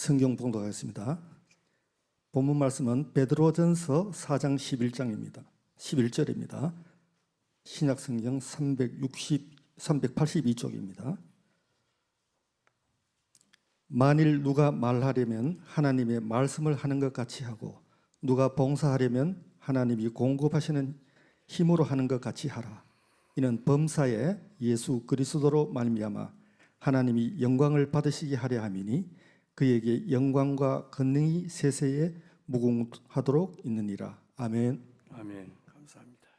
성경 봉독하겠습니다. 본문 말씀은 베드로전서 4장 11절입니다. 신약 성경 382쪽입니다. 만일 누가 말하려면 하나님의 말씀을 하는 것 같이 하고 누가 봉사하려면 하나님이 공급하시는 힘으로 하는 것 같이 하라. 이는 범사에 예수 그리스도로 말미암아 하나님이 영광을 받으시게 하려 함이니 그에게 영광과 권능이 세세에 무궁하도록 있느니라. 아멘. 아멘. 감사합니다.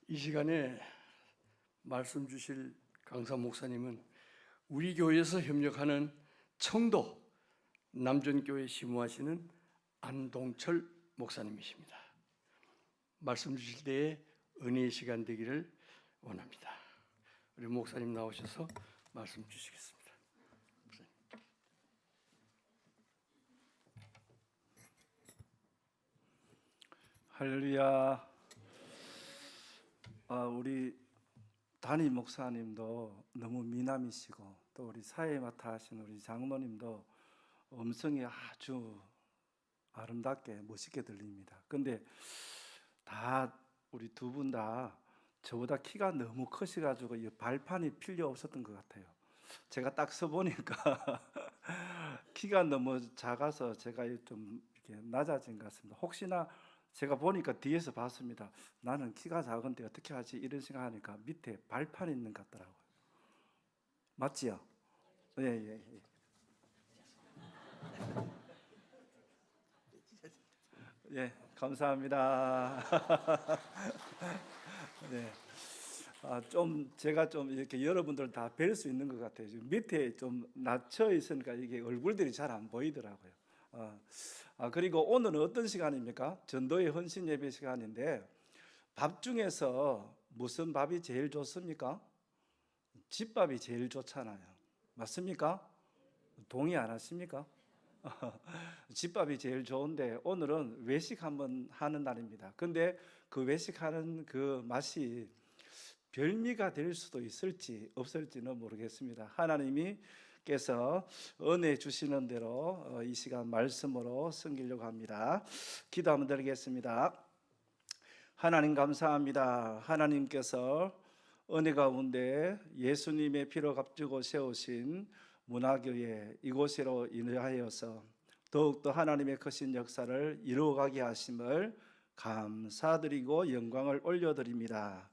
이 시간에 말씀 주실 강사 목사님은 우리 교회에서 협력하는 청도 남전교회 시무하시는 안동철 목사님이십니다. 말씀 주실 때에 은혜의 시간 되기를 원합니다. 우리 목사님 나오셔서 말씀 주시겠습니다. 할렐루야. 우리 담임 목사님도 너무 미남이시고 또 우리 사회 맡아 하신 우리 장로님도 음성이 아주 아름답게 멋있게 들립니다. 근데 다 우리 두 분 다 저보다 키가 너무 크셔가지고 이 발판이 필요 없었던 것 같아요. 제가 딱 서보니까 키가 너무 작아서 제가 좀 이렇게 낮아진 것 같습니다. 혹시나 제가 보니까 뒤에서 봤습니다. 나는 키가 작은데 어떻게 하지? 이런 생각하니까 밑에 발판이 있는 것 같더라고요. 맞지요? 예. 예, 감사합니다. 네. 제가 좀 이렇게 여러분들 다 뵐 수 있는 것 같아요. 지금 밑에 좀 낮춰 있으니까 이게 얼굴들이 잘 안 보이더라고요. 그리고 오늘은 어떤 시간입니까? 전도의 헌신 예배 시간인데 밥 중에서 무슨 밥이 제일 좋습니까? 집밥이 제일 좋잖아요. 맞습니까? 동의 안 하십니까? 집밥이 제일 좋은데 오늘은 외식 한번 하는 날입니다. 근데 그 외식하는 그 맛이 별미가 될 수도 있을지 없을지는 모르겠습니다. 하나님께서 은혜 주시는 대로 이 시간 말씀으로 섬기려고 합니다. 기도 한번 드리겠습니다. 하나님 감사합니다. 하나님께서 은혜 가운데 예수님의 피로 값주고 세우신 문화교회 이곳으로 인하여서 더욱더 하나님의 크신 역사를 이루어가게 하심을 감사드리고 영광을 올려드립니다.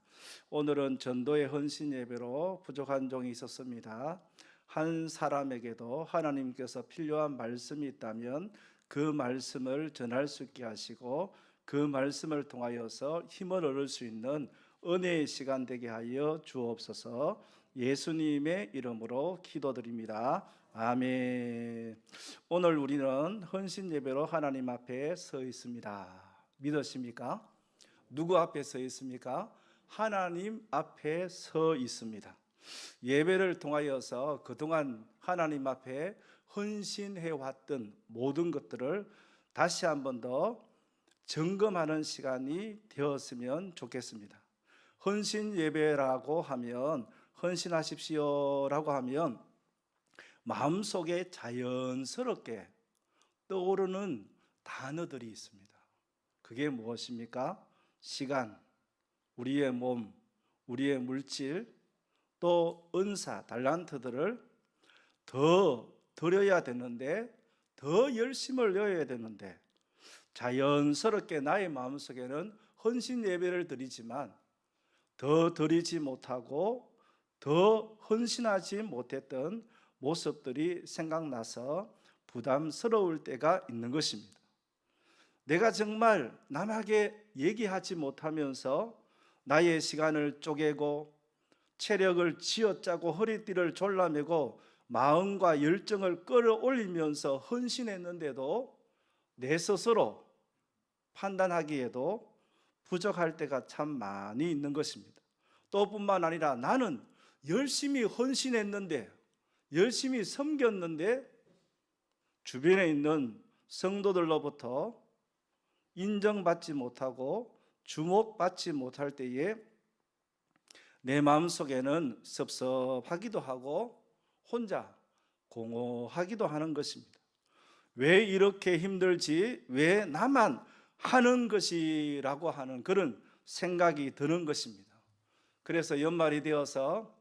오늘은 전도의 헌신 예배로 부족한 종이 있었습니다. 한 사람에게도 하나님께서 필요한 말씀이 있다면 그 말씀을 전할 수 있게 하시고 그 말씀을 통하여서 힘을 얻을 수 있는 은혜의 시간 되게 하여 주옵소서. 예수님의 이름으로 기도드립니다. 아멘. 오늘 우리는 헌신 예배로 하나님 앞에 서 있습니다. 믿으십니까? 누구 앞에 서 있습니까? 하나님 앞에 서 있습니다. 예배를 통하여서 그동안 하나님 앞에 헌신해 왔던 모든 것들을 다시 한 번 더 점검하는 시간이 되었으면 좋겠습니다. 헌신 예배라고 하면 헌신하십시오라고 하면 마음속에 자연스럽게 떠오르는 단어들이 있습니다. 그게 무엇입니까? 시간, 우리의 몸, 우리의 물질, 또 은사, 달란트들을 더 드려야 되는데 더 열심을 내어야 되는데 자연스럽게 나의 마음속에는 헌신 예배를 드리지만 더 드리지 못하고 더 헌신하지 못했던 모습들이 생각나서 부담스러울 때가 있는 것입니다. 내가 정말 남에게 얘기하지 못하면서 나의 시간을 쪼개고 체력을 쥐어짜고 허리띠를 졸라매고 마음과 열정을 끌어올리면서 헌신했는데도 내 스스로 판단하기에도 부족할 때가 참 많이 있는 것입니다. 또 뿐만 아니라 나는 열심히 헌신했는데 열심히 섬겼는데 주변에 있는 성도들로부터 인정받지 못하고 주목받지 못할 때에 내 마음속에는 섭섭하기도 하고 혼자 공허하기도 하는 것입니다. 왜 이렇게 힘들지? 왜 나만 하는 것이라고 하는 그런 생각이 드는 것입니다. 그래서 연말이 되어서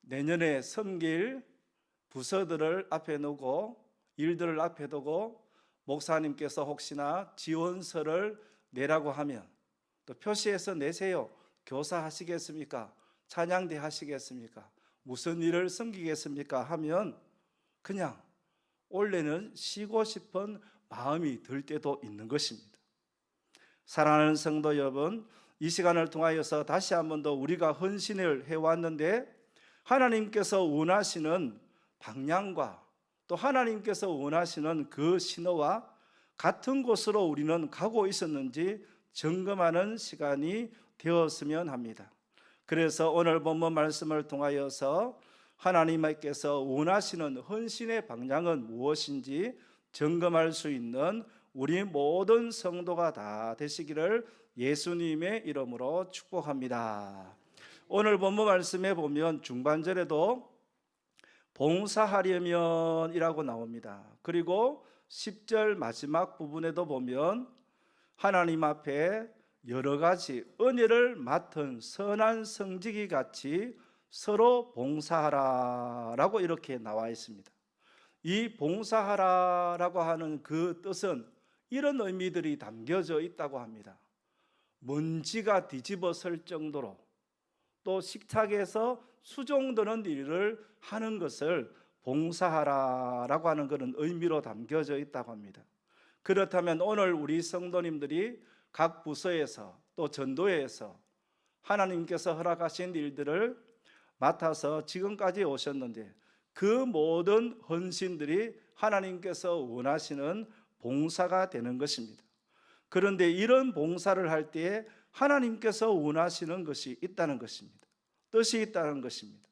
내년에 섬길 부서들을 앞에 놓고 일들을 앞에 두고 목사님께서 혹시나 지원서를 내라고 하면 또 표시해서 내세요. 교사 하시겠습니까? 찬양대 하시겠습니까? 무슨 일을 섬기겠습니까? 하면 그냥 원래는 쉬고 싶은 마음이 들 때도 있는 것입니다. 사랑하는 성도 여러분, 이 시간을 통하여서 다시 한 번 더 우리가 헌신을 해왔는데 하나님께서 원하시는 방향과 또 하나님께서 원하시는 그 신호와 같은 곳으로 우리는 가고 있었는지 점검하는 시간이 되었으면 합니다. 그래서 오늘 본문 말씀을 통하여서 하나님께서 원하시는 헌신의 방향은 무엇인지 점검할 수 있는 우리 모든 성도가 다 되시기를 예수님의 이름으로 축복합니다. 오늘 본문 말씀에 보면 중반절에도 봉사하려면 이라고 나옵니다. 그리고 10절 마지막 부분에도 보면 하나님 앞에 여러 가지 은혜를 맡은 선한 성직이 같이 서로 봉사하라라고 이렇게 나와 있습니다. 이 봉사하라라고 하는 그 뜻은 이런 의미들이 담겨져 있다고 합니다. 먼지가 뒤집어설 정도로 또 식탁에서 수종드는 일을 하는 것을 봉사하라라고 하는 그런 의미로 담겨져 있다고 합니다. 그렇다면 오늘 우리 성도님들이 각 부서에서 또 전도회에서 하나님께서 허락하신 일들을 맡아서 지금까지 오셨는데 그 모든 헌신들이 하나님께서 원하시는 봉사가 되는 것입니다. 그런데 이런 봉사를 할 때에 하나님께서 원하시는 것이 있다는 것입니다. 뜻이 있다는 것입니다.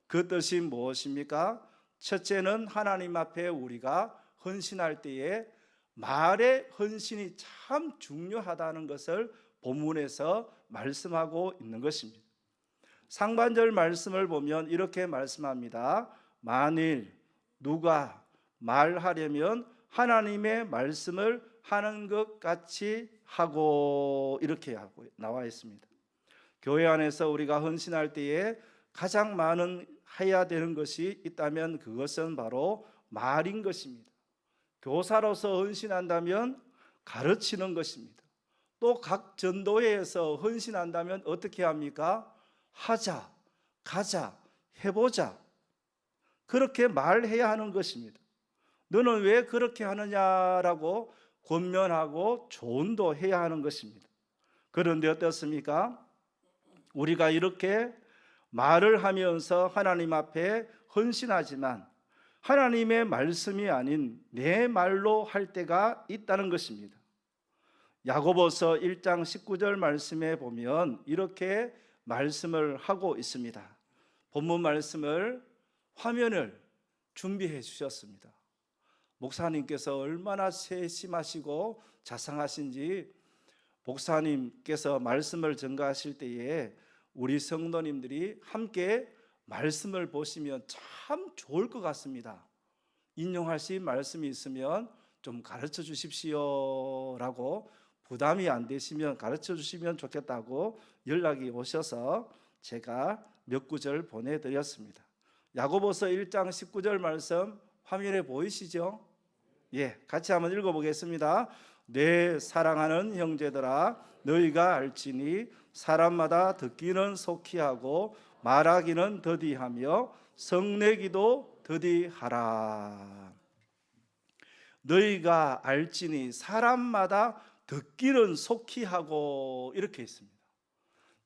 그 뜻이 무엇입니까? 첫째는 하나님 앞에 우리가 헌신할 때에 말의 헌신이 참 중요하다는 것을 본문에서 말씀하고 있는 것입니다. 상반절 말씀을 보면 이렇게 말씀합니다. 만일 누가 말하려면 하나님의 말씀을 하는 것 같이 하고 이렇게 하고 나와 있습니다. 교회 안에서 우리가 헌신할 때에 가장 많은 해야 되는 것이 있다면 그것은 바로 말인 것입니다. 교사로서 헌신한다면 가르치는 것입니다. 또 각 전도회에서 헌신한다면 어떻게 합니까? 하자, 가자, 해보자. 그렇게 말해야 하는 것입니다. 너는 왜 그렇게 하느냐라고 권면하고 조언도 해야 하는 것입니다. 그런데 어떻습니까? 우리가 이렇게 말을 하면서 하나님 앞에 헌신하지만 하나님의 말씀이 아닌 내 말로 할 때가 있다는 것입니다. 야고보서 1장 19절 말씀에 보면 이렇게 말씀을 하고 있습니다. 본문 말씀을 화면을 준비해 주셨습니다. 목사님께서 얼마나 세심하시고 자상하신지 목사님께서 말씀을 전가하실 때에 우리 성도님들이 함께 말씀을 보시면 참 좋을 것 같습니다. 인용하실 말씀이 있으면 좀 가르쳐 주십시오라고 부담이 안 되시면 가르쳐 주시면 좋겠다고 연락이 오셔서 제가 몇 구절 보내드렸습니다. 야고보서 1장 19절 말씀 화면에 보이시죠? 예, 같이 한번 읽어보겠습니다. 내 사랑하는 형제들아 너희가 알지니 사람마다 듣기는 속히 하고 말하기는 더디하며 성내기도 더디하라. 너희가 알지니 사람마다 듣기는 속히 하고 이렇게 있습니다.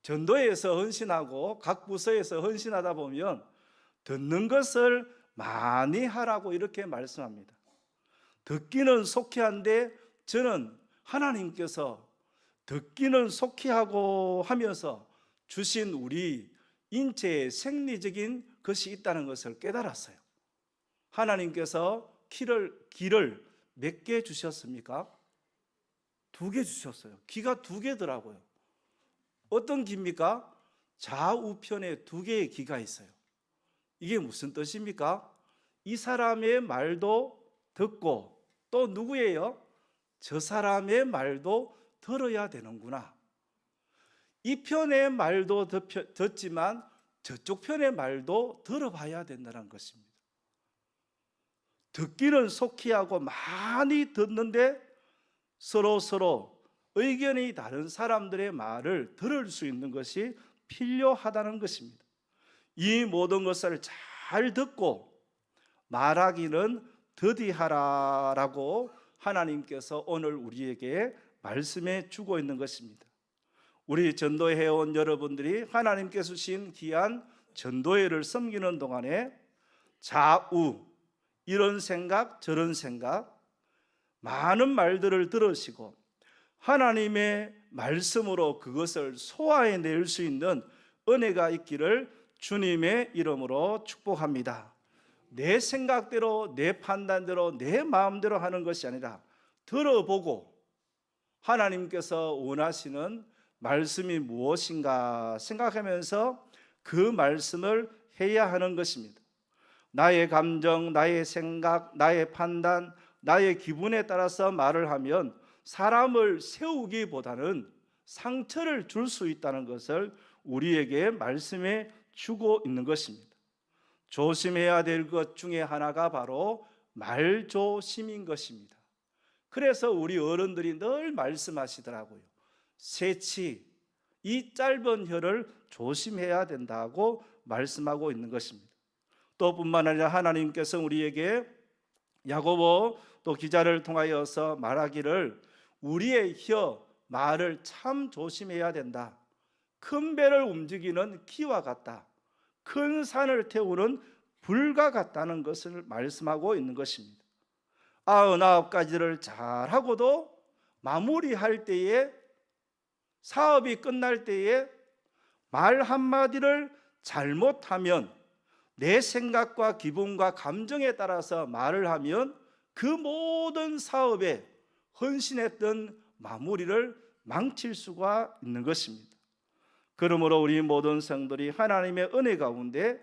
전도회에서 헌신하고 각 부서에서 헌신하다 보면 듣는 것을 많이 하라고 이렇게 말씀합니다. 듣기는 속히 한데 저는 하나님께서 듣기는 속히 하고 하면서 주신 우리 인체의 생리적인 것이 있다는 것을 깨달았어요. 하나님께서 귀를 몇 개 주셨습니까? 2개 주셨어요. 귀가 2개더라고요. 어떤 귀입니까? 좌우편에 두 개의 귀가 있어요. 이게 무슨 뜻입니까? 이 사람의 말도 듣고 또 누구예요? 저 사람의 말도 들어야 되는구나. 이 편의 말도 듣지만 저쪽 편의 말도 들어봐야 된다는 것입니다. 듣기는 속히 하고 많이 듣는데 서로 의견이 다른 사람들의 말을 들을 수 있는 것이 필요하다는 것입니다. 이 모든 것을 잘 듣고 말하기는 더디하라라고 하나님께서 오늘 우리에게 말씀해 주고 있는 것입니다. 우리 전도회원 여러분들이 하나님께서 주신 귀한 전도회를 섬기는 동안에 좌우 이런 생각 저런 생각 많은 말들을 들으시고 하나님의 말씀으로 그것을 소화해낼 수 있는 은혜가 있기를 주님의 이름으로 축복합니다. 내 생각대로 내 판단대로 내 마음대로 하는 것이 아니라 들어보고 하나님께서 원하시는 말씀이 무엇인가 생각하면서 그 말씀을 해야 하는 것입니다. 나의 감정, 나의 생각, 나의 판단, 나의 기분에 따라서 말을 하면 사람을 세우기보다는 상처를 줄 수 있다는 것을 우리에게 말씀해 주고 있는 것입니다. 조심해야 될 것 중에 하나가 바로 말조심인 것입니다. 그래서 우리 어른들이 늘 말씀하시더라고요. 새치, 이 짧은 혀를 조심해야 된다고 말씀하고 있는 것입니다. 또 뿐만 아니라 하나님께서 우리에게 야고보 또 기자를 통하여서 말하기를 우리의 혀, 말을 참 조심해야 된다. 큰 배를 움직이는 키와 같다. 큰 산을 태우는 불과 같다는 것을 말씀하고 있는 것입니다. 99가지를 잘하고도 마무리할 때에 사업이 끝날 때에 말 한마디를 잘못하면 내 생각과 기분과 감정에 따라서 말을 하면 그 모든 사업에 헌신했던 마무리를 망칠 수가 있는 것입니다. 그러므로 우리 모든 성도들이 하나님의 은혜 가운데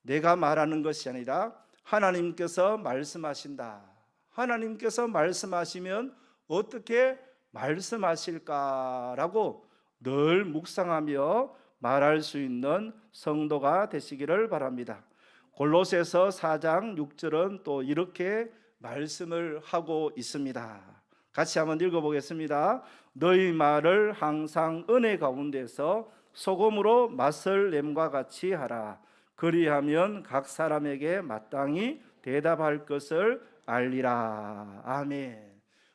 내가 말하는 것이 아니라 하나님께서 말씀하신다. 하나님께서 말씀하시면 어떻게 말씀하실까라고 늘 묵상하며 말할 수 있는 성도가 되시기를 바랍니다. 골로새서 4장 6절은 또 이렇게 말씀을 하고 있습니다. 같이 한번 읽어보겠습니다. 너희 말을 항상 은혜 가운데서 소금으로 맛을 냄과 같이 하라. 그리하면 각 사람에게 마땅히 대답할 것을 알리라. 아멘.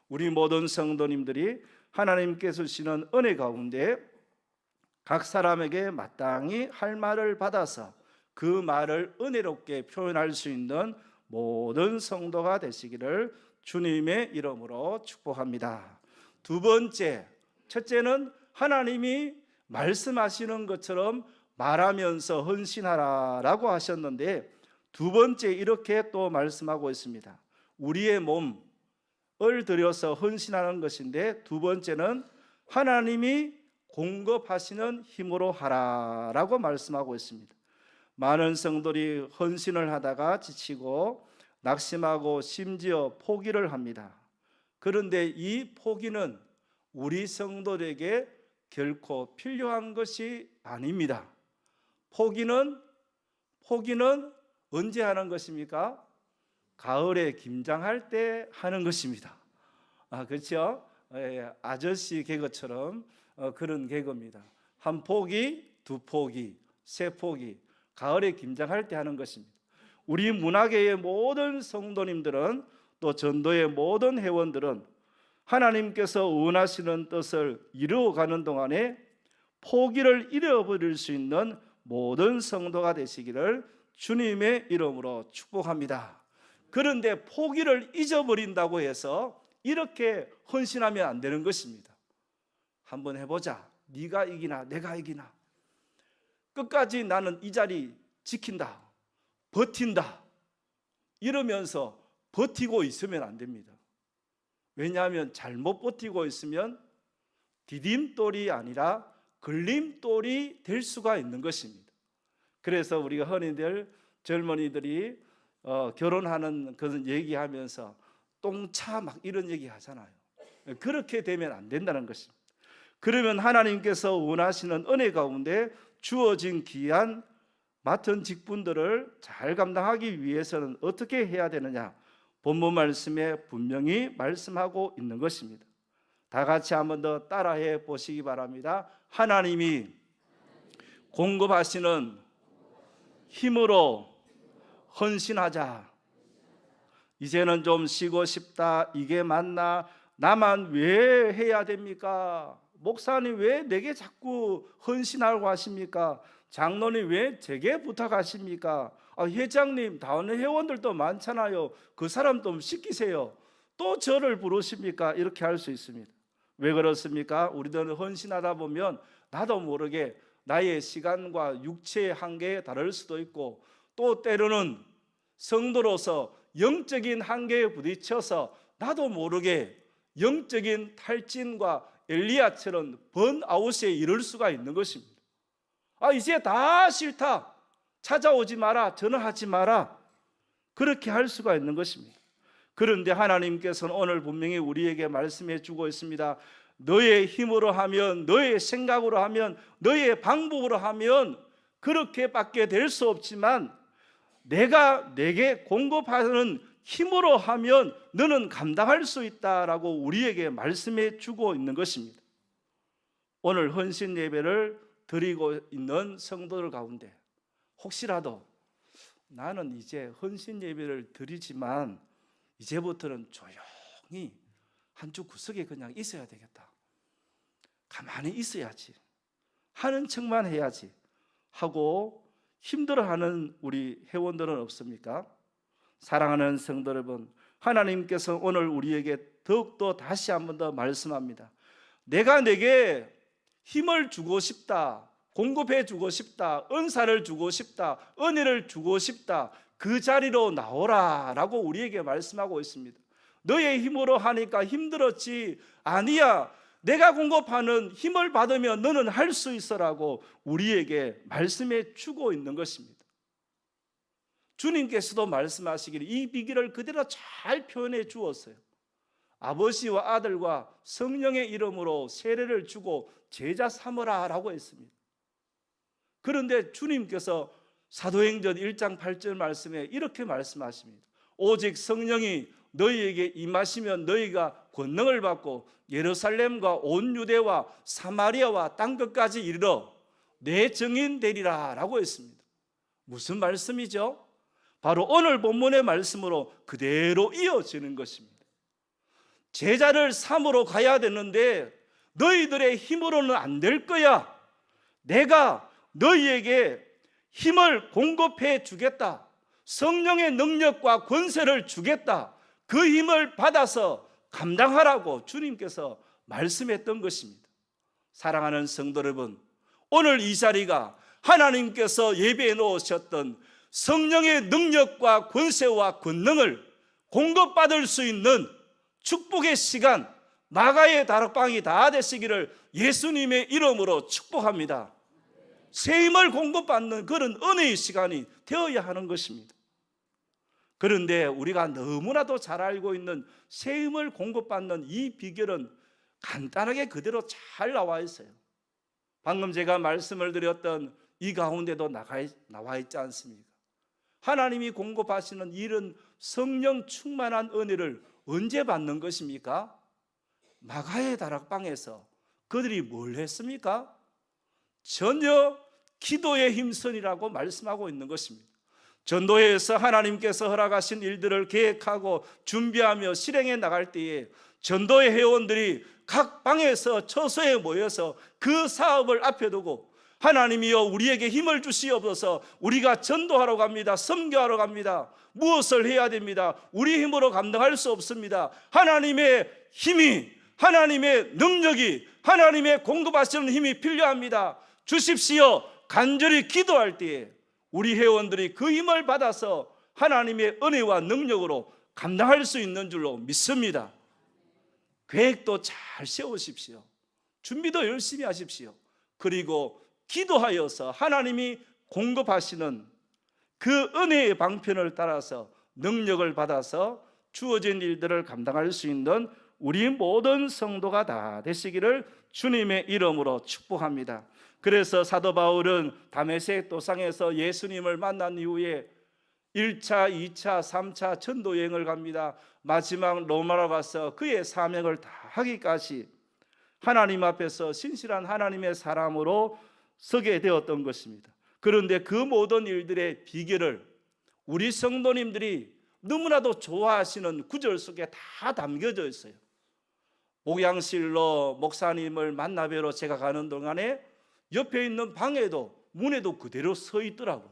우리 모든 성도님들이 하나님께서 주시는 은혜 가운데 각 사람에게 마땅히 할 말을 받아서 그 말을 은혜롭게 표현할 수 있는 모든 성도가 되시기를 주님의 이름으로 축복합니다. 두 번째, 첫째는 하나님이 말씀하시는 것처럼 말하면서 헌신하라라고 하셨는데 두 번째 이렇게 또 말씀하고 있습니다. 우리의 몸을 들여서 헌신하는 것인데 두 번째는 하나님이 공급하시는 힘으로 하라라고 말씀하고 있습니다. 많은 성도들이 헌신을 하다가 지치고 낙심하고 심지어 포기를 합니다. 그런데 이 포기는 우리 성도들에게 결코 필요한 것이 아닙니다. 포기는 언제 하는 것입니까? 가을에 김장할 때 하는 것입니다. 그렇죠? 아저씨 개그처럼 그런 개그입니다. 한 포기, 두 포기, 세 포기, 가을에 김장할 때 하는 것입니다. 우리 문화계의 모든 성도님들은 또 전도의 모든 회원들은 하나님께서 원하시는 뜻을 이루어가는 동안에 포기를 잃어버릴 수 있는 모든 성도가 되시기를 주님의 이름으로 축복합니다. 그런데 포기를 잊어버린다고 해서 이렇게 헌신하면 안 되는 것입니다. 한번 해보자. 네가 이기나 내가 이기나. 끝까지 나는 이 자리 지킨다. 버틴다. 이러면서 버티고 있으면 안 됩니다. 왜냐하면 잘못 버티고 있으면 디딤돌이 아니라 걸림돌이 될 수가 있는 것입니다. 그래서 우리가 흔히들 젊은이들이 결혼하는 그런 얘기하면서 똥차 막 이런 얘기 하잖아요. 그렇게 되면 안 된다는 것입니다. 그러면 하나님께서 원하시는 은혜 가운데 주어진 귀한 맡은 직분들을 잘 감당하기 위해서는 어떻게 해야 되느냐? 본문 말씀에 분명히 말씀하고 있는 것입니다. 다 같이 한번 더 따라해 보시기 바랍니다. 하나님이 공급하시는 힘으로 헌신하자. 이제는 좀 쉬고 싶다. 이게 맞나? 나만 왜 해야 됩니까? 목사님 왜 내게 자꾸 헌신하라고 하십니까? 장로님 왜 제게 부탁하십니까? 회장님 다른 회원들도 많잖아요. 그 사람 좀 시키세요. 또 저를 부르십니까? 이렇게 할 수 있습니다. 왜 그렇습니까? 우리들은 헌신하다 보면 나도 모르게 나의 시간과 육체의 한계에 다를 수도 있고, 또 때로는 성도로서 영적인 한계에 부딪혀서 나도 모르게 영적인 탈진과 엘리야처럼 번아웃에 이를 수가 있는 것입니다. 이제 다 싫다. 찾아오지 마라. 전화하지 마라. 그렇게 할 수가 있는 것입니다. 그런데 하나님께서는 오늘 분명히 우리에게 말씀해 주고 있습니다. 너의 힘으로 하면, 너의 생각으로 하면, 너의 방법으로 하면 그렇게밖에 될 수 없지만 내가 내게 공급하는 힘으로 하면 너는 감당할 수 있다라고 우리에게 말씀해 주고 있는 것입니다. 오늘 헌신 예배를 드리고 있는 성도들 가운데 혹시라도 나는 이제 헌신 예배를 드리지만 이제부터는 조용히 한쪽 구석에 그냥 있어야 되겠다, 가만히 있어야지, 하는 척만 해야지 하고 힘들어하는 우리 회원들은 없습니까? 사랑하는 성도 여러분, 하나님께서 오늘 우리에게 더욱더 다시 한번 더 말씀합니다. 내가 내게 힘을 주고 싶다, 공급해 주고 싶다, 은사를 주고 싶다, 은혜를 주고 싶다, 그 자리로 나오라 라고 우리에게 말씀하고 있습니다. 너의 힘으로 하니까 힘들었지, 아니야, 내가 공급하는 힘을 받으면 너는 할 수 있어라고 우리에게 말씀해 주고 있는 것입니다. 주님께서도 말씀하시기를 이 비결을 그대로 잘 표현해 주었어요. 아버지와 아들과 성령의 이름으로 세례를 주고 제자 삼으라 라고 했습니다. 그런데 주님께서 사도행전 1장 8절 말씀에 이렇게 말씀하십니다. 오직 성령이 너희에게 임하시면 너희가 권능을 받고 예루살렘과 온 유대와 사마리아와 땅끝까지 이르러 내 증인 되리라 라고 했습니다. 무슨 말씀이죠? 바로 오늘 본문의 말씀으로 그대로 이어지는 것입니다. 제자를 삼으러 가야 되는데 너희들의 힘으로는 안 될 거야. 내가 너희에게 힘을 공급해 주겠다. 성령의 능력과 권세를 주겠다. 그 힘을 받아서 감당하라고 주님께서 말씀했던 것입니다. 사랑하는 성도 여러분, 오늘 이 자리가 하나님께서 예배해 놓으셨던 성령의 능력과 권세와 권능을 공급받을 수 있는 축복의 시간, 마가의 다락방이 다 되시기를 예수님의 이름으로 축복합니다. 새 힘을 공급받는 그런 은혜의 시간이 되어야 하는 것입니다. 그런데 우리가 너무나도 잘 알고 있는 새 힘을 공급받는 이 비결은 간단하게 그대로 잘 나와 있어요. 방금 제가 말씀을 드렸던 이 가운데도 나와 있지 않습니까? 하나님이 공급하시는 이런 성령 충만한 은혜를 언제 받는 것입니까? 마가의 다락방에서 그들이 뭘 했습니까? 전혀 기도의 힘선이라고 말씀하고 있는 것입니다. 전도회에서 하나님께서 허락하신 일들을 계획하고 준비하며 실행해 나갈 때에 전도회 회원들이 각 방에서 처소에 모여서 그 사업을 앞에 두고 하나님이여 우리에게 힘을 주시옵소서, 우리가 전도하러 갑니다, 섬교하러 갑니다, 무엇을 해야 됩니다, 우리 힘으로 감당할 수 없습니다, 하나님의 힘이, 하나님의 능력이, 하나님의 공급하시는 힘이 필요합니다, 주십시오 간절히 기도할 때에 우리 회원들이 그 힘을 받아서 하나님의 은혜와 능력으로 감당할 수 있는 줄로 믿습니다. 계획도 잘 세우십시오. 준비도 열심히 하십시오. 그리고 기도하여서 하나님이 공급하시는 그 은혜의 방편을 따라서 능력을 받아서 주어진 일들을 감당할 수 있는 우리 모든 성도가 다 되시기를 주님의 이름으로 축복합니다. 그래서 사도 바울은 다메섹 도상에서 예수님을 만난 이후에 1차, 2차, 3차 전도 여행을 갑니다. 마지막 로마로 가서 그의 사명을 다 하기까지 하나님 앞에서 신실한 하나님의 사람으로 서게 되었던 것입니다. 그런데 그 모든 일들의 비결을 우리 성도님들이 너무나도 좋아하시는 구절 속에 다 담겨져 있어요. 목양실로 목사님을 만나 뵈러 제가 가는 동안에 옆에 있는 방에도 문에도 그대로 서 있더라고요.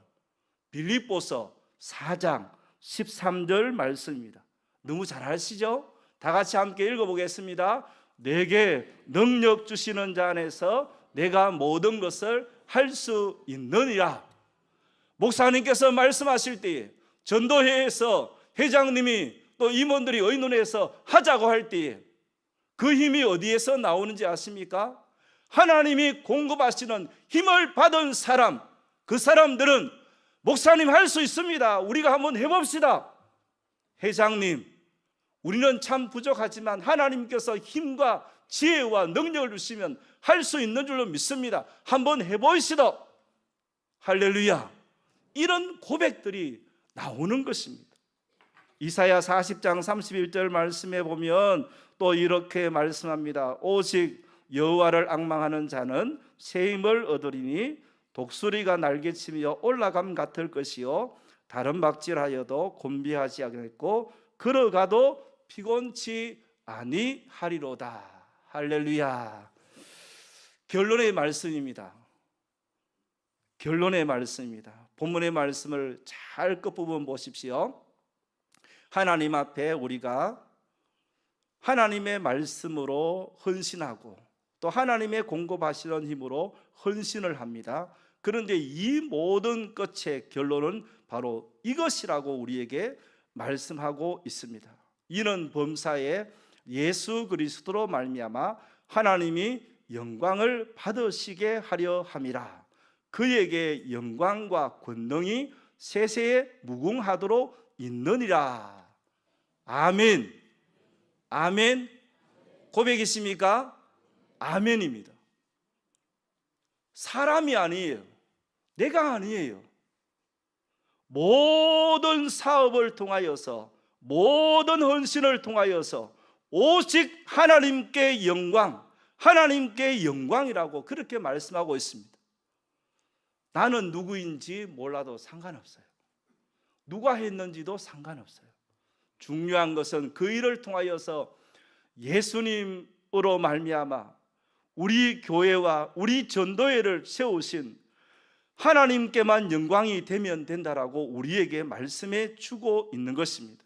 빌립보서 4장 13절 말씀입니다. 너무 잘 아시죠? 다 같이 함께 읽어보겠습니다. 내게 능력 주시는 자 안에서 내가 모든 것을 할 수 있느니라. 목사님께서 말씀하실 때에 전도회에서 회장님이 또 임원들이 의논해서 하자고 할 때에 그 힘이 어디에서 나오는지 아십니까? 하나님이 공급하시는 힘을 받은 사람, 그 사람들은 목사님 할 수 있습니다. 우리가 한번 해봅시다. 회장님, 우리는 참 부족하지만 하나님께서 힘과 지혜와 능력을 주시면 할 수 있는 줄로 믿습니다. 한번 해보시다. 할렐루야. 이런 고백들이 나오는 것입니다. 이사야 40장 31절 말씀에 보면 또 이렇게 말씀합니다. 오직 여호와를 앙망하는 자는 새 힘을 얻으리니 독수리가 날개치며 올라감 같을 것이요 다른 박질하여도 곤비하지 않겠고 걸어가도 피곤치 아니하리로다. 할렐루야. 결론의 말씀입니다. 결론의 말씀입니다. 본문의 말씀을 잘 끝부분 보십시오. 하나님 앞에 우리가 하나님의 말씀으로 헌신하고 또 하나님의 공급하시는 힘으로 헌신을 합니다. 그런데 이 모든 끝의 결론은 바로 이것이라고 우리에게 말씀하고 있습니다. 이는 범사에 예수 그리스도로 말미암아 하나님이 영광을 받으시게 하려 함이라. 그에게 영광과 권능이 세세에 무궁하도록 있느니라. 아멘. 아멘. 고백이십니까? 아멘입니다. 사람이 아니에요. 내가 아니에요. 모든 사업을 통하여서 모든 헌신을 통하여서 오직 하나님께 영광, 하나님께 영광이라고 그렇게 말씀하고 있습니다. 나는 누구인지 몰라도 상관없어요. 누가 했는지도 상관없어요. 중요한 것은 그 일을 통하여서 예수님으로 말미암아 우리 교회와 우리 전도회를 세우신 하나님께만 영광이 되면 된다라고 우리에게 말씀해 주고 있는 것입니다.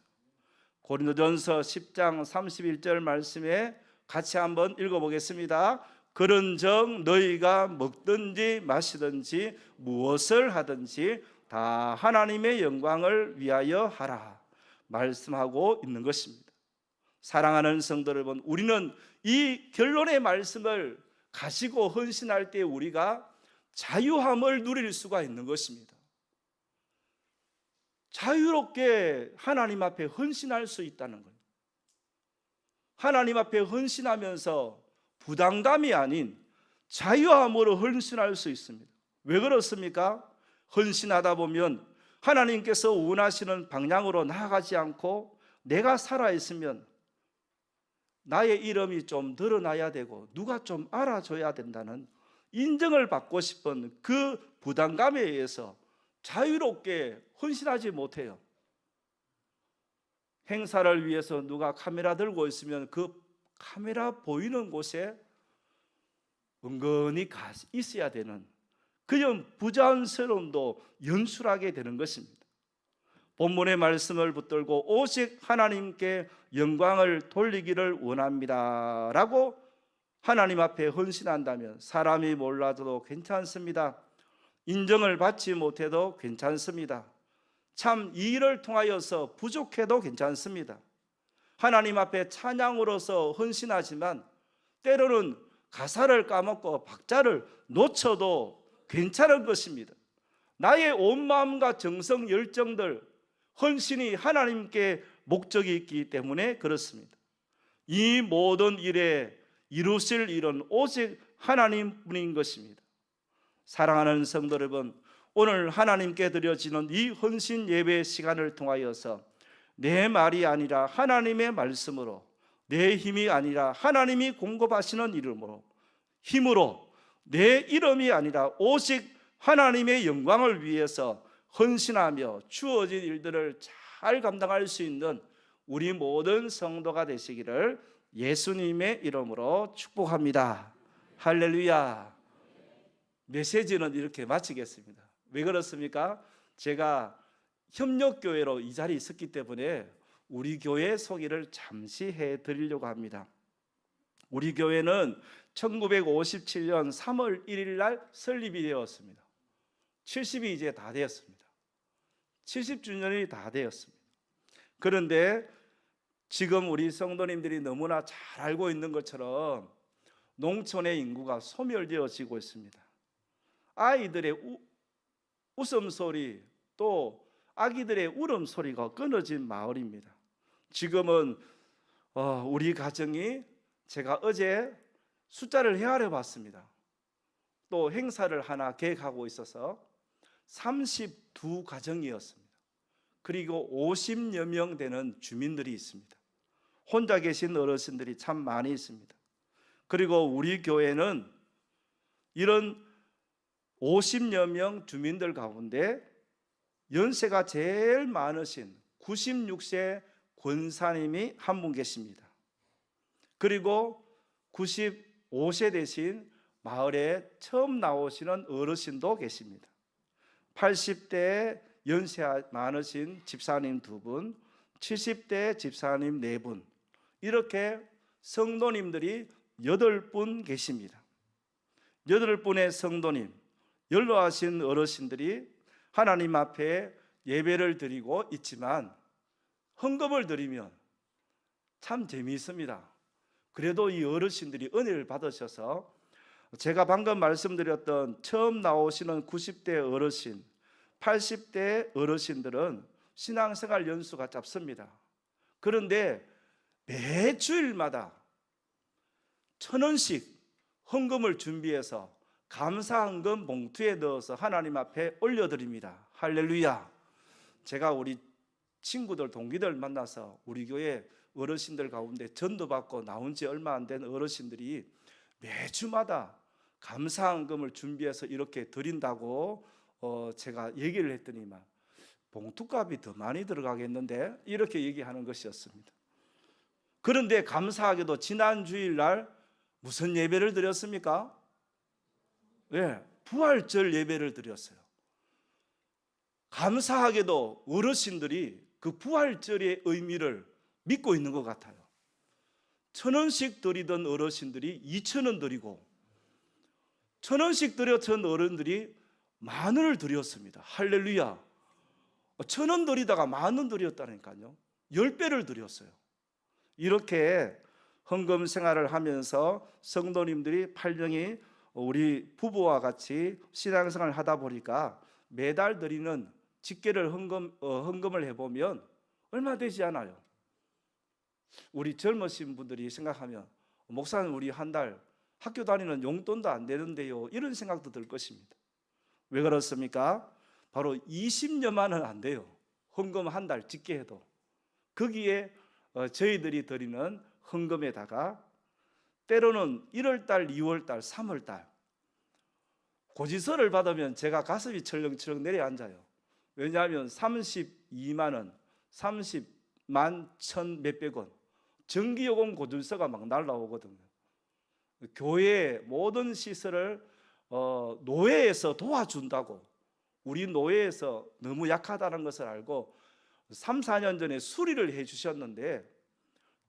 고린도전서 10장 31절 말씀에 같이 한번 읽어보겠습니다. 그런즉 너희가 먹든지 마시든지 무엇을 하든지 다 하나님의 영광을 위하여 하라 말씀하고 있는 것입니다. 사랑하는 성도 여러분, 우리는 이 결론의 말씀을 가지고 헌신할 때 우리가 자유함을 누릴 수가 있는 것입니다. 자유롭게 하나님 앞에 헌신할 수 있다는 거예요. 하나님 앞에 헌신하면서 부담감이 아닌 자유함으로 헌신할 수 있습니다. 왜 그렇습니까? 헌신하다 보면 하나님께서 원하시는 방향으로 나아가지 않고 내가 살아있으면 나의 이름이 좀 드러나야 되고 누가 좀 알아줘야 된다는 인정을 받고 싶은 그 부담감에 의해서 자유롭게 헌신하지 못해요. 행사를 위해서 누가 카메라 들고 있으면 그 카메라 보이는 곳에 은근히 있어야 되는 그런 부자연스러움도 연출하게 되는 것입니다. 본문의 말씀을 붙들고 오직 하나님께 영광을 돌리기를 원합니다 라고 하나님 앞에 헌신한다면 사람이 몰라도 괜찮습니다. 인정을 받지 못해도 괜찮습니다. 참 이 일을 통하여서 부족해도 괜찮습니다. 하나님 앞에 찬양으로서 헌신하지만 때로는 가사를 까먹고 박자를 놓쳐도 괜찮은 것입니다. 나의 온 마음과 정성, 열정들, 헌신이 하나님께 목적이 있기 때문에 그렇습니다. 이 모든 일에 이루실 일은 오직 하나님뿐인 것입니다. 사랑하는 성도 여러분, 오늘 하나님께 드려지는 이 헌신 예배 시간을 통하여서 내 말이 아니라 하나님의 말씀으로, 내 힘이 아니라 하나님이 공급하시는 이름으로, 힘으로, 내 이름이 아니라 오직 하나님의 영광을 위해서 헌신하며 주어진 일들을 잘 감당할 수 있는 우리 모든 성도가 되시기를 예수님의 이름으로 축복합니다. 할렐루야. 메시지는 이렇게 마치겠습니다. 왜 그렇습니까? 제가 협력교회로 이 자리에 있었기 때문에 우리 교회 소개를 잠시 해드리려고 합니다. 우리 교회는 1957년 3월 1일 날 설립이 되었습니다. 70이 이제 다 되었습니다. 70주년이 다 되었습니다. 그런데 지금 우리 성도님들이 너무나 잘 알고 있는 것처럼 농촌의 인구가 소멸되어지고 있습니다. 아이들의 웃음소리, 또 아기들의 울음소리가 끊어진 마을입니다. 지금은 우리 가정이, 제가 어제 숫자를 헤아려 봤습니다. 또 행사를 하나 계획하고 있어서 32가정이었습니다. 그리고 50여 명 되는 주민들이 있습니다. 혼자 계신 어르신들이 참 많이 있습니다. 그리고 우리 교회는 이런 50여 명 주민들 가운데 연세가 제일 많으신 96세 권사님이 한 분 계십니다. 그리고 95세 되신 마을에 처음 나오시는 어르신도 계십니다. 80대 연세 많으신 집사님 2분, 70대 집사님 4분, 이렇게 성도님들이 8분 계십니다. 8분의 성도님, 연로하신 어르신들이 하나님 앞에 예배를 드리고 있지만 헌금을 드리면 참 재미있습니다. 그래도 이 어르신들이 은혜를 받으셔서, 제가 방금 말씀드렸던 처음 나오시는 90대 어르신, 80대 어르신들은 신앙생활 연수가 짧습니다. 그런데 매 주일마다 1,000원씩 헌금을 준비해서 감사헌금 봉투에 넣어서 하나님 앞에 올려드립니다. 할렐루야. 제가 우리 친구들, 동기들 만나서 우리 교회 어르신들 가운데 전도받고 나온 지 얼마 안 된 어르신들이 매주마다 감사헌금을 준비해서 이렇게 드린다고 제가 얘기를 했더니만 봉투값이 더 많이 들어가겠는데, 이렇게 얘기하는 것이었습니다. 그런데 감사하게도 지난 주일날 무슨 예배를 드렸습니까? 네, 부활절 예배를 드렸어요. 감사하게도 어르신들이 그 부활절의 의미를 믿고 있는 것 같아요. 1,000원씩 드리던 어르신들이 2,000원 드리고, 1,000원씩 드렸던 어른들이 10,000원을 드렸습니다. 할렐루야. 1,000원 드리다가 10,000원 드렸다니까요. 10배를 드렸어요. 이렇게 헌금 생활을 하면서 성도님들이 8명이 우리 부부와 같이 신앙생활을 하다 보니까 매달 드리는 직계를 헌금을 해보면 얼마 되지 않아요. 우리 젊으신 분들이 생각하면 목사는 우리 한 달 학교 다니는 용돈도 안 되는데요, 이런 생각도 들 것입니다. 왜 그렇습니까? 바로 20여만 원 안 돼요. 헌금 한 달 직계해도. 거기에 저희들이 드리는 헌금에다가 때로는 1월달, 2월달, 3월달 고지서를 받으면 제가 가슴이 철렁철렁 내려앉아요. 왜냐하면 32만 원, 30만 1,000 몇백 원 전기요금 고지서가 막 날라오거든요. 교회 모든 시설을 노회에서 도와준다고, 우리 노회에서 너무 약하다는 것을 알고 3, 4년 전에 수리를 해 주셨는데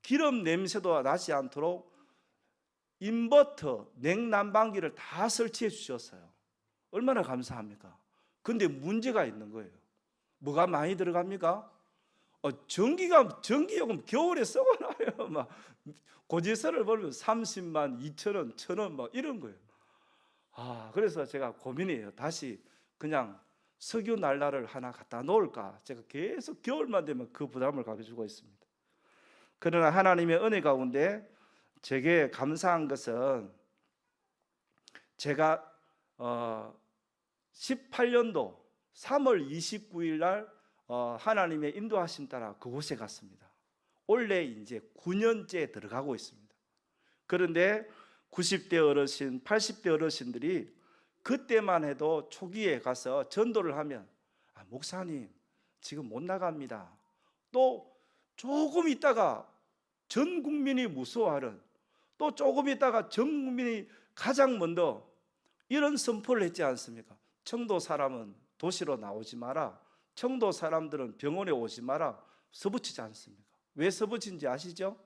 기름 냄새도 나지 않도록 인버터, 냉난방기를 다 설치해 주셨어요. 얼마나 감사합니까? 근데 문제가 있는 거예요. 뭐가 많이 들어갑니까? 전기요금 겨울에 썩어놔요. 막 고지서를 보면 30만, 2천 원, 1,000원 막 이런 거예요. 그래서 제가 고민이에요. 다시 그냥 석유 날라를 하나 갖다 놓을까? 제가 계속 겨울만 되면 그 부담을 가지고 있습니다. 그러나 하나님의 은혜 가운데 제게 감사한 것은 제가 18년도 3월 29일 날 하나님의 인도하심 따라 그곳에 갔습니다. 올해 이제 9년째 들어가고 있습니다. 그런데 90대 어르신, 80대 어르신들이 그때만 해도 초기에 가서 전도를 하면 목사님 지금 못 나갑니다. 또 조금 있다가 전 국민이 무서워하는, 또 조금 있다가 전 국민이 가장 먼저 이런 선포를 했지 않습니까? 청도 사람은 도시로 나오지 마라. 청도 사람들은 병원에 오지 마라. 서붙이지 않습니까? 왜 서붙인지 아시죠?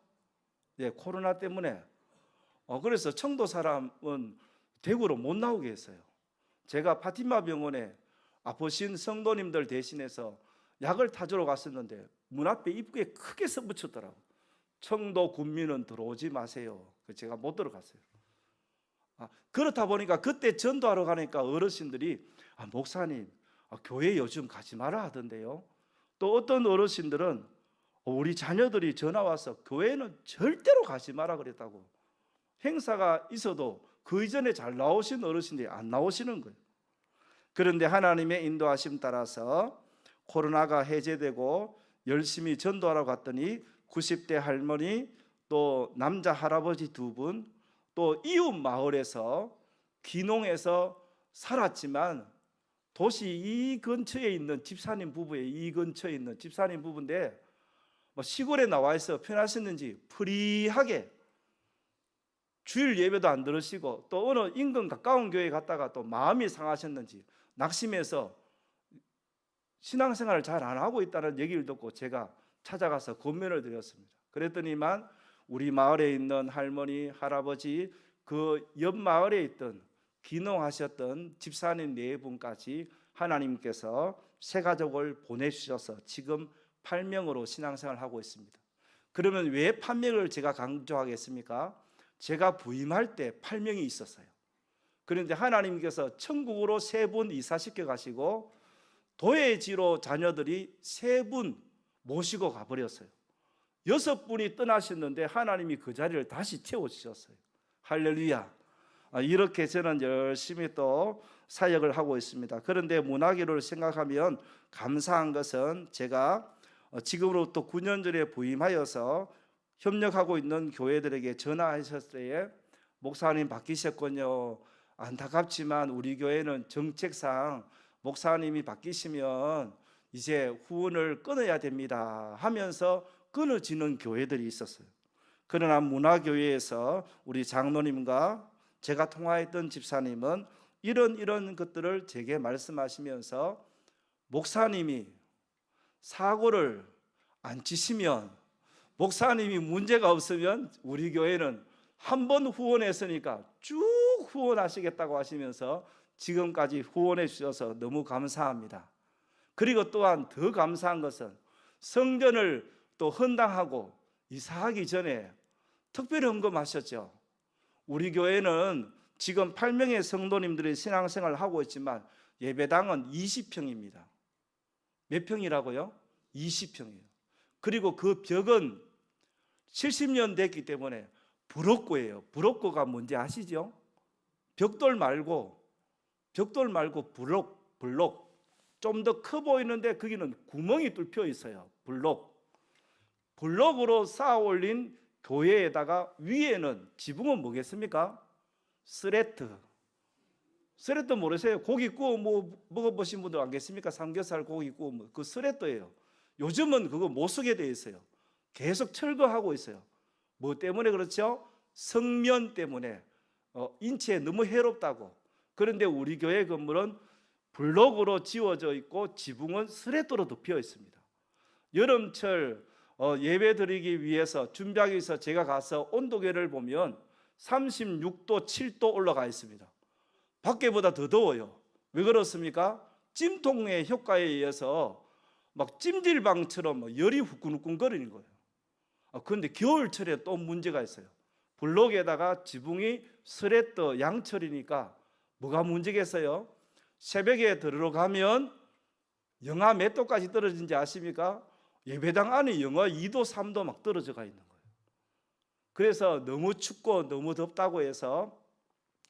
코로나 때문에. 그래서 청도 사람은 대구로 못 나오게 했어요. 제가 파티마 병원에 아프신 성도님들 대신해서 약을 타주러 갔었는데 문 앞에 입구에 크게 써붙였더라고요. 청도 군민은 들어오지 마세요. 제가 못 들어갔어요. 그렇다 보니까 그때 전도하러 가니까 어르신들이 목사님 교회 요즘 가지 마라 하던데요. 또 어떤 어르신들은 우리 자녀들이 전화 와서 교회는 절대로 가지 마라 그랬다고. 행사가 있어도 그 이전에 잘 나오신 어르신들이 안 나오시는 거예요. 그런데 하나님의 인도하심 따라서 코로나가 해제되고 열심히 전도하러 갔더니 90대 할머니, 또 남자 할아버지 2분, 또 이웃 마을에서 귀농해서 살았지만 도시 이 근처에 있는 집사님 부부에 이 근처에 있는 집사님 부부인데 시골에 나와 있어 편하셨는지 프리하게 주일 예배도 안 들으시고 또 어느 인근 가까운 교회 갔다가 또 마음이 상하셨는지 낙심해서 신앙생활을 잘 안 하고 있다는 얘기를 듣고 제가 찾아가서 권면을 드렸습니다. 그랬더니만 우리 마을에 있는 할머니, 할아버지, 그 옆 마을에 있던 귀농하셨던 집사님 4분까지 하나님께서 새 가족을 보내주셔서 지금 8명으로 신앙생활을 하고 있습니다. 그러면 왜 8명을 제가 강조하겠습니까? 제가 부임할 때 8명이 있었어요. 그런데 하나님께서 천국으로 3분 이사시켜 가시고 도회지로 자녀들이 3분 모시고 가버렸어요. 6분이 떠나셨는데 하나님이 그 자리를 다시 채워주셨어요. 할렐루야. 이렇게 저는 열심히 또 사역을 하고 있습니다. 그런데 문화교를 생각하면 감사한 것은 제가 지금으로부터 9년 전에 부임하여서 협력하고 있는 교회들에게 전화하셨을 때에 목사님 바뀌셨군요. 안타깝지만 우리 교회는 정책상 목사님이 바뀌시면 이제 후원을 끊어야 됩니다 하면서 끊어지는 교회들이 있었어요. 그러나 문화교회에서 우리 장로님과 제가 통화했던 집사님은 이런 것들을 제게 말씀하시면서 목사님이 사고를 안 치시면, 목사님이 문제가 없으면 우리 교회는 한 번 후원했으니까 쭉 후원하시겠다고 하시면서 지금까지 후원해 주셔서 너무 감사합니다. 그리고 또한 더 감사한 것은 성전을 또 헌당하고 이사하기 전에 특별히 헌금하셨죠. 우리 교회는 지금 8명의 성도님들이 신앙생활을 하고 있지만 예배당은 20평입니다. 몇 평이라고요? 20평이에요. 그리고 그 벽은 70년 됐기 때문에 브로코예요. 브로코가 뭔지 아시죠? 벽돌 말고 블록. 좀 더 커 보이는데 거기는 구멍이 뚫혀 있어요. 블록으로 쌓아 올린 교회에다가 위에는 지붕은 뭐겠습니까? 스레트 모르세요? 고기 구워 먹어보신 분들 안 계십니까? 삼겹살 고기 구워 그 스레트예요. 요즘은 그거 못 쓰게 돼 있어요. 계속 철거하고 있어요. 뭐 때문에 그렇죠? 성면 때문에 인체에 너무 해롭다고. 그런데 우리 교회 건물은 블록으로 지어져 있고 지붕은 스레트로 덮여 있습니다. 여름철 예배 드리기 위해서 준비하기 위해서 제가 가서 온도계를 보면 36도, 7도 올라가 있습니다. 밖에보다 더 더워요. 왜 그렇습니까? 찜통의 효과에 의해서 막 찜질방처럼 열이 후끈후끈 거리는 거예요. 그런데 겨울철에 또 문제가 있어요. 블록에다가 지붕이 설했더 양철이니까 뭐가 문제겠어요? 새벽에 들어가면 영하 몇 도까지 떨어진지 아십니까? 예배당 안에 영하 2도 3도 막 떨어져가 있는 거예요. 그래서 너무 춥고 너무 덥다고 해서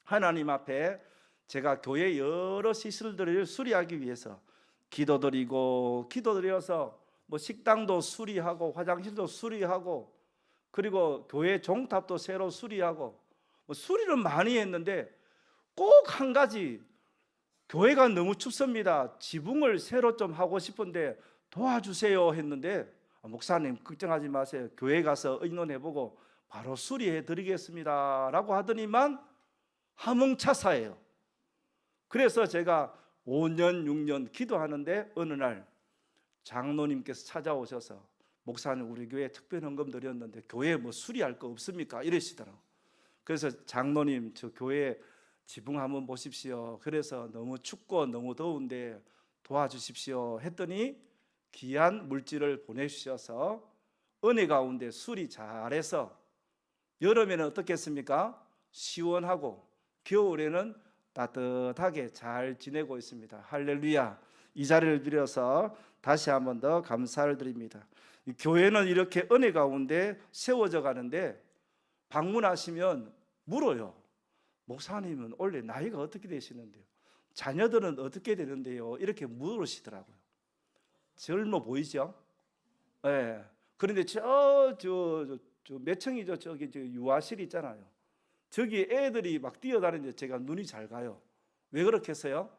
하나님 앞에 제가 교회 여러 시설들을 수리하기 위해서 기도드려서 뭐 식당도 수리하고 화장실도 수리하고 그리고 교회 종탑도 새로 수리하고 뭐 수리를 많이 했는데 꼭 한 가지, 교회가 너무 춥습니다. 지붕을 새로 좀 하고 싶은데 도와주세요 했는데, 목사님 걱정하지 마세요. 교회 가서 의논해보고 바로 수리해 드리겠습니다 라고 하더니만 하몽차사예요. 그래서 제가 5년 6년 기도하는데 어느 날 장로님께서 찾아오셔서 목사님 우리 교회 특별헌금 드렸는데 교회에 뭐 수리할 거 없습니까? 이러시더라고요. 그래서 장로님 저 교회 지붕 한번 보십시오. 그래서 너무 춥고 너무 더운데 도와주십시오 했더니 귀한 물질을 보내주셔서 은혜 가운데 수리 잘해서 여름에는 어떻겠습니까? 시원하고 겨울에는 따뜻하게 잘 지내고 있습니다. 할렐루야. 이 자리를 빌어서 다시 한번 더 감사를 드립니다. 교회는 이렇게 은혜 가운데 세워져 가는데 방문하시면 물어요. 목사님은 원래 나이가 어떻게 되시는데요? 자녀들은 어떻게 되는데요? 이렇게 물으시더라고요. 젊어 보이죠? 네. 그런데 몇 층이죠? 저기 유아실 있잖아요. 저기 애들이 막 뛰어다니는데 제가 눈이 잘 가요. 왜 그렇겠어요?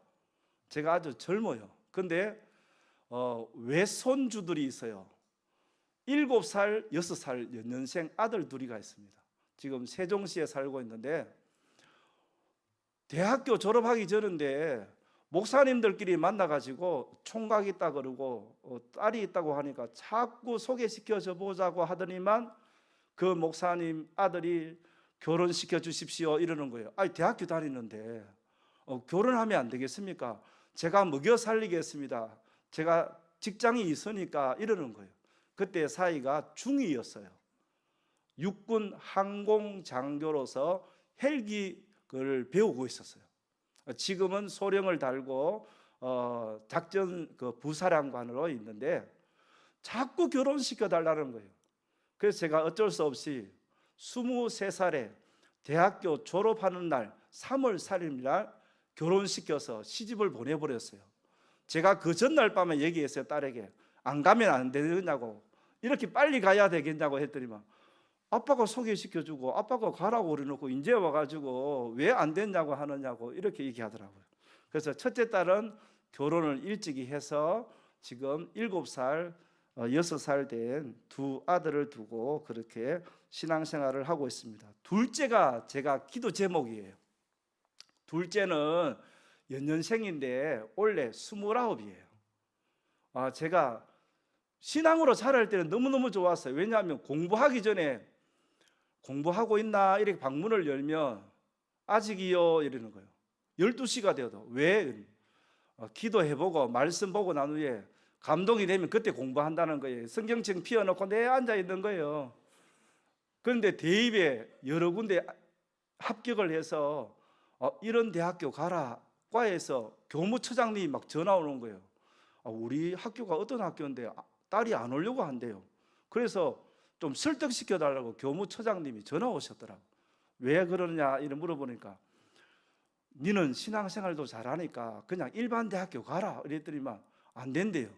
제가 아주 젊어요. 근데 외손주들이 있어요. 7살, 6살 연년생 아들 둘이가 있습니다. 지금 세종시에 살고 있는데 대학교 졸업하기 전인데 목사님들끼리 만나가지고 총각 있다 그러고 딸이 있다고 하니까 자꾸 소개시켜줘 보자고 하더니만 그 목사님 아들이 결혼시켜 주십시오 이러는 거예요. 아니 대학교 다니는데 결혼하면 안 되겠습니까? 제가 먹여 살리겠습니다. 제가 직장이 있으니까 이러는 거예요. 그때 사이가 중2였어요. 육군 항공 장교로서 헬기를 배우고 있었어요. 지금은 소령을 달고 작전 부사령관으로 있는데 자꾸 결혼시켜 달라는 거예요. 그래서 제가 어쩔 수 없이 23살에 대학교 졸업하는 날 3월 4일 날 결혼시켜서 시집을 보내버렸어요. 제가 그 전날 밤에 얘기했어요. 딸에게 안 가면 안 되겠냐고, 이렇게 빨리 가야 되겠냐고 했더니만 아빠가 소개시켜주고 아빠가 가라고 그래놓고 이제 와가지고 왜 안 됐냐고 하느냐고 이렇게 얘기하더라고요. 그래서 첫째 딸은 결혼을 일찍이 해서 지금 7살, 6살 된 두 아들을 두고 그렇게 신앙생활을 하고 있습니다. 둘째가 제가 기도 제목이에요. 둘째는 연년생인데 원래 29이에요. 제가 신앙으로 자랄 때는 너무너무 좋았어요. 왜냐하면 공부하기 전에 공부하고 있나 이렇게 방문을 열면 아직이요 이러는 거예요. 12시가 되어도 왜? 기도해보고 말씀 보고 난 후에 감동이 되면 그때 공부한다는 거예요. 성경책 피워놓고 내 앉아 있는 거예요. 그런데 대입에 여러 군데 합격을 해서 이런 대학교 가라 과에서 교무처장님이 막 전화 오는 거예요. 우리 학교가 어떤 학교인데 딸이 안 오려고 한대요. 그래서 좀 설득시켜 달라고 교무처장님이 전화 오셨더라고. 왜 그러느냐 이런 물어보니까 니는 신앙생활도 잘하니까 그냥 일반 대학교 가라 이랬더니만 안 된대요.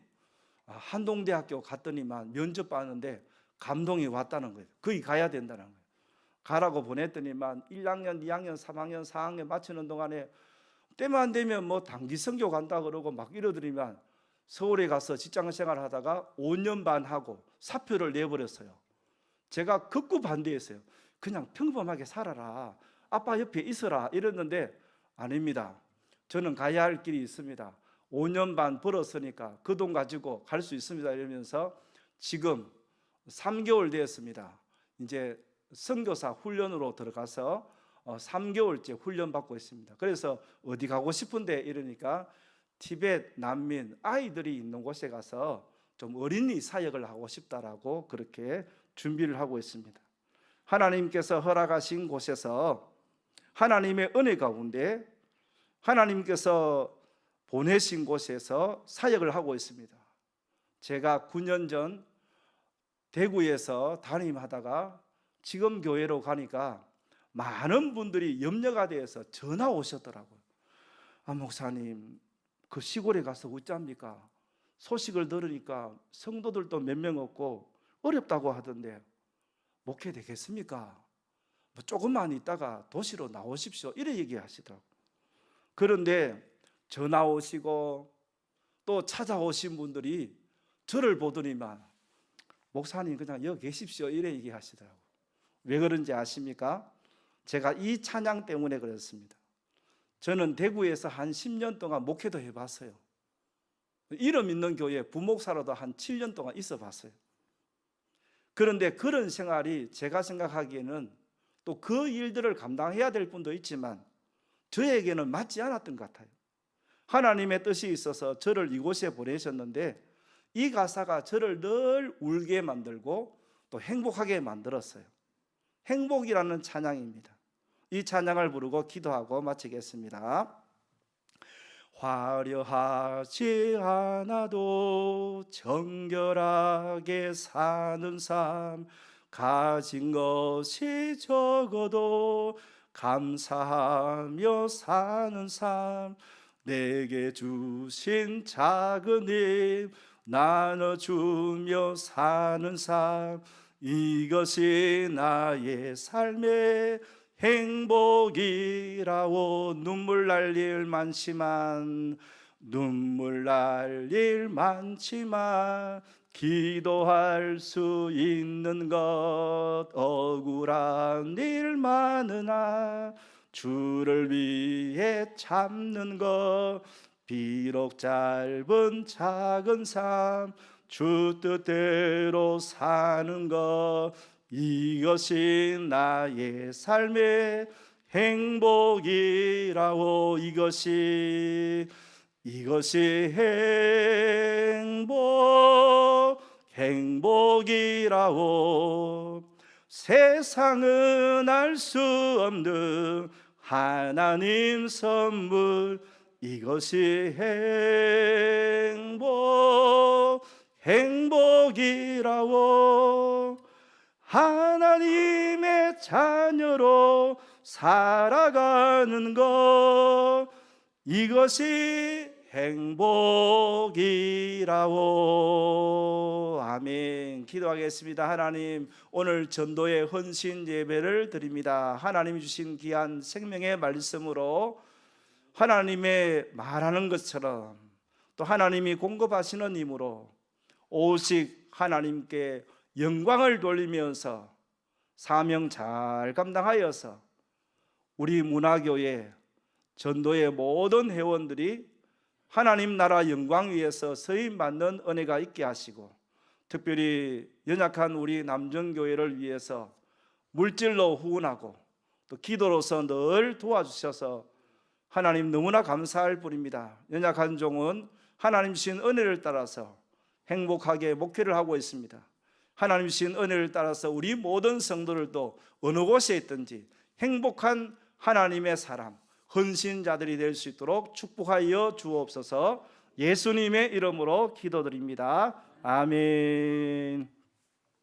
한동대학교 갔더니만 면접 봤는데 감동이 왔다는 거예요. 거기 가야 된다는 거예요. 가라고 보냈더니만 1학년, 2학년, 3학년, 4학년 마치는 동안에 때만 안 되면 뭐 단기 선교 간다 그러고 막 이러더니만 서울에 가서 직장생활 하다가 5년 반 하고 사표를 내버렸어요. 제가 극구 반대했어요. 그냥 평범하게 살아라, 아빠 옆에 있어라 이랬는데 아닙니다. 저는 가야 할 길이 있습니다. 5년 반 벌었으니까 그 돈 가지고 갈 수 있습니다 이러면서 지금 3개월 되었습니다. 이제 선교사 훈련으로 들어가서 3개월째 훈련 받고 있습니다. 그래서 어디 가고 싶은데 이러니까 티벳 난민 아이들이 있는 곳에 가서 좀 어린이 사역을 하고 싶다라고 그렇게 준비를 하고 있습니다. 하나님께서 허락하신 곳에서 하나님의 은혜 가운데 하나님께서 보내신 곳에서 사역을 하고 있습니다. 제가 9년 전 대구에서 담임하다가 지금 교회로 가니까 많은 분들이 염려가 되어서 전화 오셨더라고요. 목사님, 그 시골에 가서 어쩝니까? 소식을 들으니까 성도들도 몇 명 없고 어렵다고 하던데 목회 되겠습니까? 조금만 있다가 도시로 나오십시오, 이래 얘기하시더라고요. 그런데 전화 오시고 또 찾아오신 분들이 저를 보더니만 목사님 그냥 여기 계십시오, 이래 얘기하시더라고요. 왜 그런지 아십니까? 제가 이 찬양 때문에 그렇습니다. 저는 대구에서 한 10년 동안 목회도 해봤어요. 이름 있는 교회 부목사로도 한 7년 동안 있어 봤어요. 그런데 그런 생활이 제가 생각하기에는 또 그 일들을 감당해야 될 분도 있지만 저에게는 맞지 않았던 것 같아요. 하나님의 뜻이 있어서 저를 이곳에 보내셨는데 이 가사가 저를 늘 울게 만들고 또 행복하게 만들었어요. 행복이라는 찬양입니다. 이 찬양을 부르고 기도하고 마치겠습니다. 화려하지 않아도 정결하게 사는 삶, 가진 것이 적어도 감사하며 사는 삶, 내게 주신 작은 힘 나눠주며 사는 삶, 이것이 나의 삶의 행복이라오. 눈물 날 일 많지만 기도할 수 있는 것, 억울한 일 많으나 주를 위해 참는 것, 비록 짧은 작은 삶 주 뜻대로 사는 것, 이것이 나의 삶의 행복이라오. 이것이 행복이라오. 세상은 알 수 없는 하나님 선물, 이것이 행복이라오. 하나님의 자녀로 살아가는 것, 이것이 행복이라오. 아멘. 기도하겠습니다. 하나님, 오늘 전도의 헌신 예배를 드립니다. 하나님이 주신 귀한 생명의 말씀으로 하나님의 말하는 것처럼 또 하나님이 공급하시는 힘으로 오직 하나님께 영광을 돌리면서 사명 잘 감당하여서 우리 문화교회 전도의 모든 회원들이 하나님 나라 영광 위에서 서임받는 은혜가 있게 하시고, 특별히 연약한 우리 남정교회를 위해서 물질로 후원하고 또 기도로서 늘 도와주셔서 하나님 너무나 감사할 뿐입니다. 연약한 종은 하나님 주신 은혜를 따라서 행복하게 목회를 하고 있습니다. 하나님 주신 은혜를 따라서 우리 모든 성도들도 어느 곳에 있든지 행복한 하나님의 사람, 헌신자들이 될 수 있도록 축복하여 주옵소서. 예수님의 이름으로 기도드립니다. 아멘.